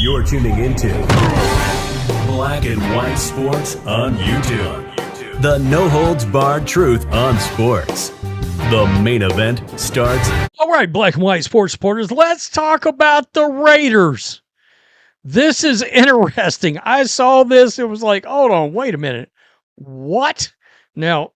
You're tuning into Black and White Sports on YouTube. The no-holds-barred truth on sports. The main event starts. All right, Black and White Sports supporters, let's talk about the Raiders. This is interesting. I saw this. It was like, hold on, wait a minute. What? Now,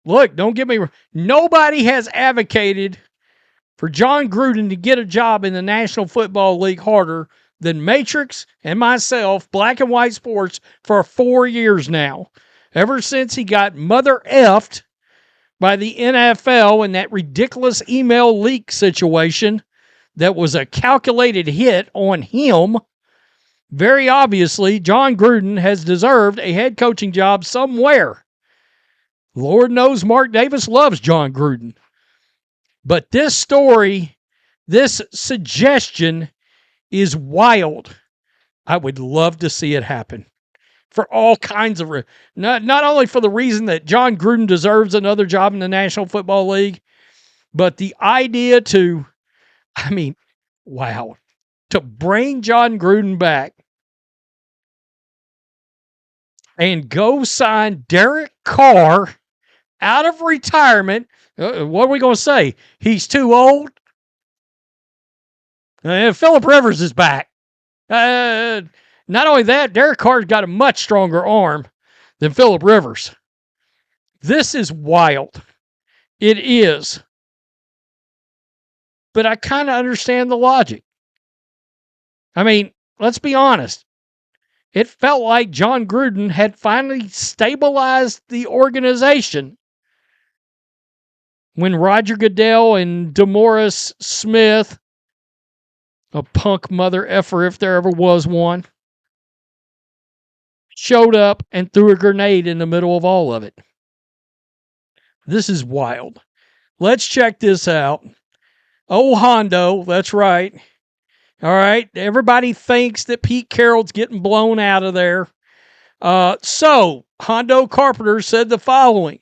look, don't get me wrong. Nobody has advocated for Jon Gruden to get a job in the National Football League harder than Matrix and myself, Black and White Sports, for 4 years now. Ever since he got mother effed by the NFL in that ridiculous email leak situation that was a calculated hit on him. Very obviously, Jon Gruden has deserved a head coaching job somewhere. Lord knows Mark Davis loves Jon Gruden. But this story, this suggestion is wild. I would love to see it happen for all kinds of not only for the reason that Jon Gruden deserves another job in the National Football League, but the idea to bring Jon Gruden back and go sign Derek Carr out of retirement. What are we going to say? He's too old? Phillip Rivers is back. Not only that, Derek Carr's got a much stronger arm than Phillip Rivers. This is wild. It is. But I kind of understand the logic. I mean, let's be honest. It felt like Jon Gruden had finally stabilized the organization when Roger Goodell and DeMaurice Smith, a punk mother effer if there ever was one, showed up and threw a grenade in the middle of all of it. This is wild. Let's check this out. Oh, Hondo, that's right. All right, everybody thinks that Pete Carroll's getting blown out of there. So, Hondo Carpenter said the following,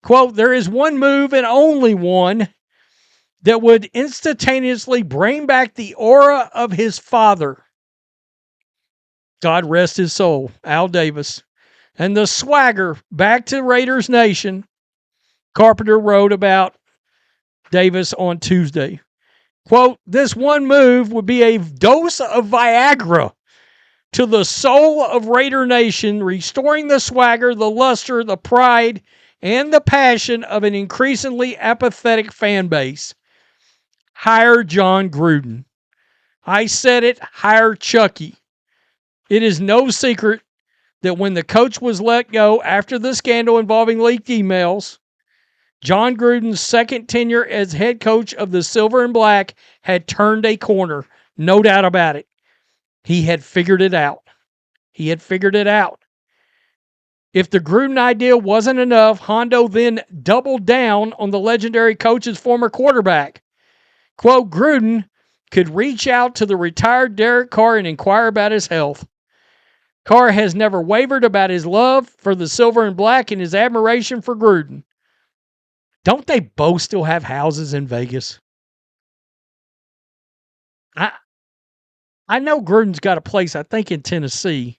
quote, "There is one move and only one that would instantaneously bring back the aura of his father. God rest his soul, Al Davis. And the swagger back to Raiders Nation," Carpenter wrote about Davis on Tuesday. Quote, "This one move would be a dose of Viagra to the soul of Raider Nation, restoring the swagger, the luster, the pride, and the passion of an increasingly apathetic fan base. Hire Jon Gruden. I said it, hire Chucky. It is no secret that when the coach was let go after the scandal involving leaked emails, Jon Gruden's second tenure as head coach of the Silver and Black had turned a corner. No doubt about it. He had figured it out. If the Gruden idea wasn't enough, Hondo then doubled down on the legendary coach's former quarterback. Quote, Gruden could reach out to the retired Derek Carr and inquire about his health. Carr has never wavered about his love for the Silver and Black and his admiration for Gruden. Don't they both still have houses in Vegas? I know Gruden's got a place, I think, in Tennessee.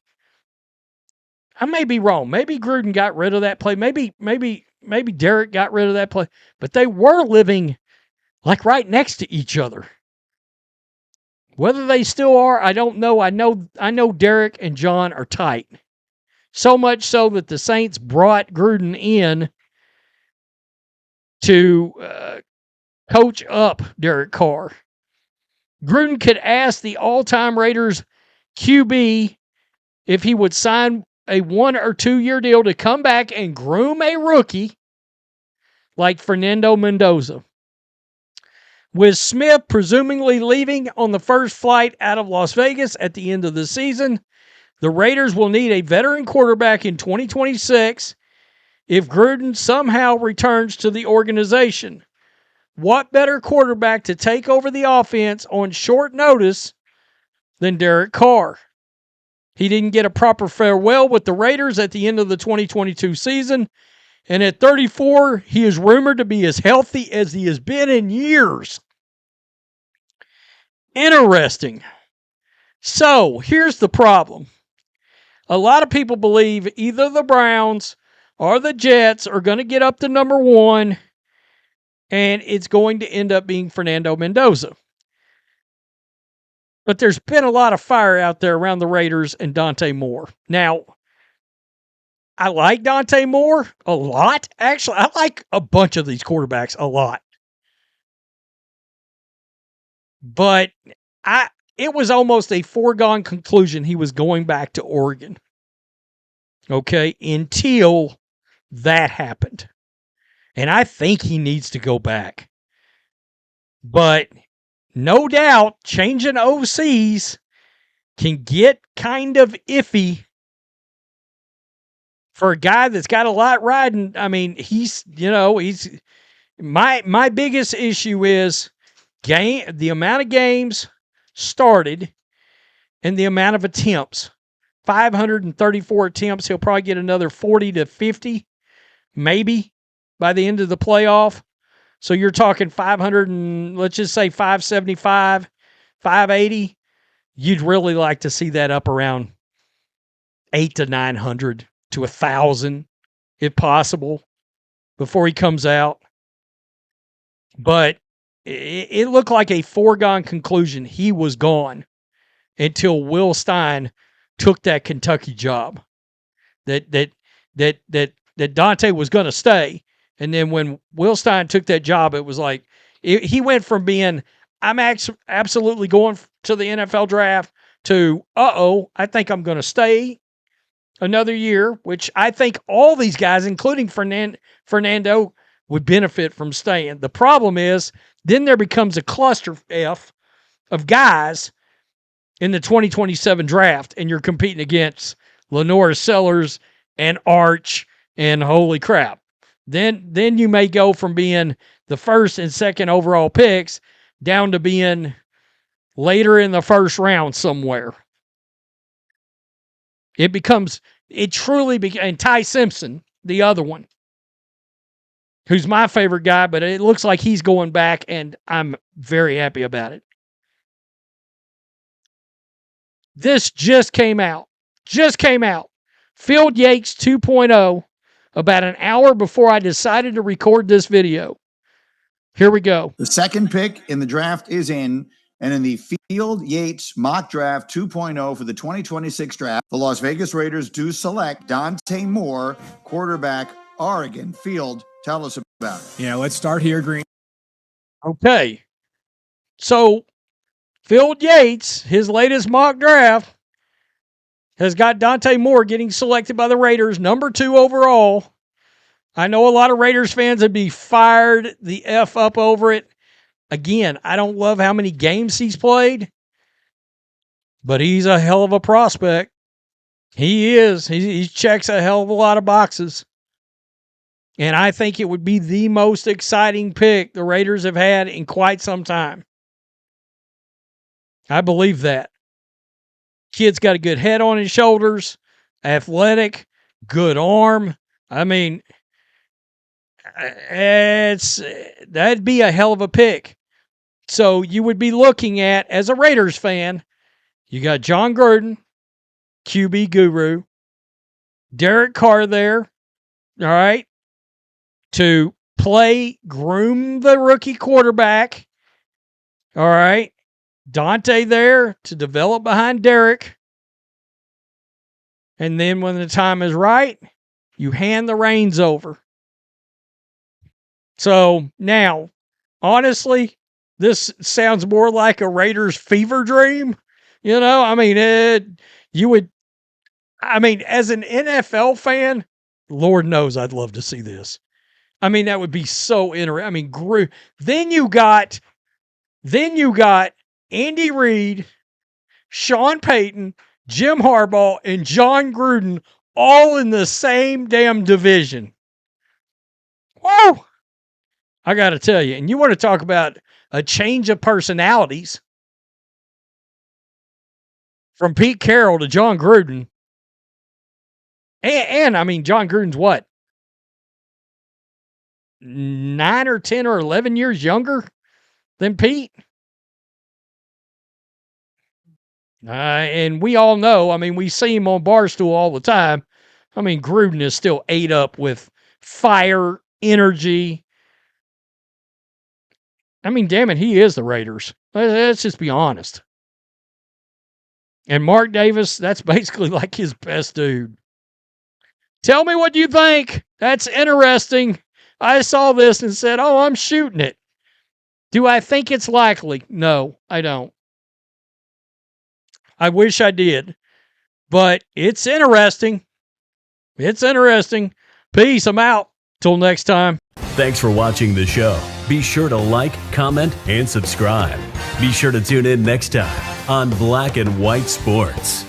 I may be wrong. Maybe Gruden got rid of that place. Maybe Derek got rid of that place. But they were living like right next to each other. Whether they still are, I don't know. I know Derek and John are tight. So much so that the Saints brought Gruden in to coach up Derek Carr. Gruden could ask the all-time Raiders QB if he would sign a 1 or 2 year deal to come back and groom a rookie like Fernando Mendoza. With Smith presumably leaving on the first flight out of Las Vegas at the end of the season, the Raiders will need a veteran quarterback in 2026 if Gruden somehow returns to the organization. What better quarterback to take over the offense on short notice than Derek Carr? He didn't get a proper farewell with the Raiders at the end of the 2022 season, and at 34, he is rumored to be as healthy as he has been in years. Interesting. So here's the problem. A lot of people believe either the Browns or the Jets are going to get up to number one, and it's going to end up being Fernando Mendoza. But there's been a lot of fire out there around the Raiders and Dante Moore. Now, I like Dante Moore a lot. Actually, I like a bunch of these quarterbacks a lot. But it was almost a foregone conclusion he was going back to Oregon. Okay, until that happened. And I think he needs to go back. But no doubt, changing OCs can get kind of iffy for a guy that's got a lot riding. I mean, he's my biggest issue is the amount of games started and the amount of attempts. 534 attempts. He'll probably get another 40 to 50, maybe, by the end of the playoff. So you're talking 500 and let's just say 575, 580. You'd really like to see that up around 8 to 900 to 1,000, if possible, before he comes out. But it looked like a foregone conclusion. He was gone until Will Stein took that Kentucky job. That Dante was going to stay, and then when Will Stein took that job, it was like he went from being I'm absolutely going to the NFL draft to I think I'm going to stay another year, which I think all these guys, including Fernando, would benefit from staying. The problem is then there becomes a cluster F of guys in the 2027 draft, and you're competing against Lenore Sellers and Arch and holy crap. Then you may go from being the first and second overall picks down to being later in the first round somewhere. It truly becomes, and Ty Simpson, the other one, who's my favorite guy, but it looks like he's going back, and I'm very happy about it. This just came out. Field Yates 2.0, about an hour before I decided to record this video. Here we go. The second pick in the draft is in, and in the Field Yates mock draft 2.0 for the 2026 draft, the Las Vegas Raiders do select Dante Moore, quarterback, Oregon. Field, tell us about it. Yeah, let's start here, Green. Okay. So, Field Yates, his latest mock draft, has got Dante Moore getting selected by the Raiders, number 2 overall. I know a lot of Raiders fans would be fired the F up over it. Again, I don't love how many games he's played, but he's a hell of a prospect. He is. He checks a hell of a lot of boxes. And I think it would be the most exciting pick the Raiders have had in quite some time. I believe that. Kid's got a good head on his shoulders, athletic, good arm. I mean, that'd be a hell of a pick. So you would be looking at, as a Raiders fan, you got Jon Gruden, QB guru, Derek Carr there, all right, to groom the rookie quarterback, all right, Dante there to develop behind Derek, and then when the time is right, you hand the reins over. So now, honestly, this sounds more like a Raiders fever dream. I mean, as an NFL fan, Lord knows I'd love to see this. I mean, that would be so interesting. I mean, then you got Andy Reid, Sean Payton, Jim Harbaugh, and Jon Gruden all in the same damn division. Whoa! I got to tell you, and you want to talk about a change of personalities from Pete Carroll to Jon Gruden. And I mean, Jon Gruden's what? 9 or 10 or 11 years younger than Pete? And we all know, I mean, we see him on Barstool all the time. I mean, Gruden is still ate up with fire, energy. I mean, damn it, he is the Raiders. Let's just be honest. And Mark Davis, that's basically like his best dude. Tell me what you think. That's interesting. I saw this and said, oh, I'm shooting it. Do I think it's likely? No, I don't. I wish I did. But it's interesting. It's interesting. Peace. I'm out. Till next time. Thanks for watching the show. Be sure to like, comment, and subscribe. Be sure to tune in next time on Black and White Sports.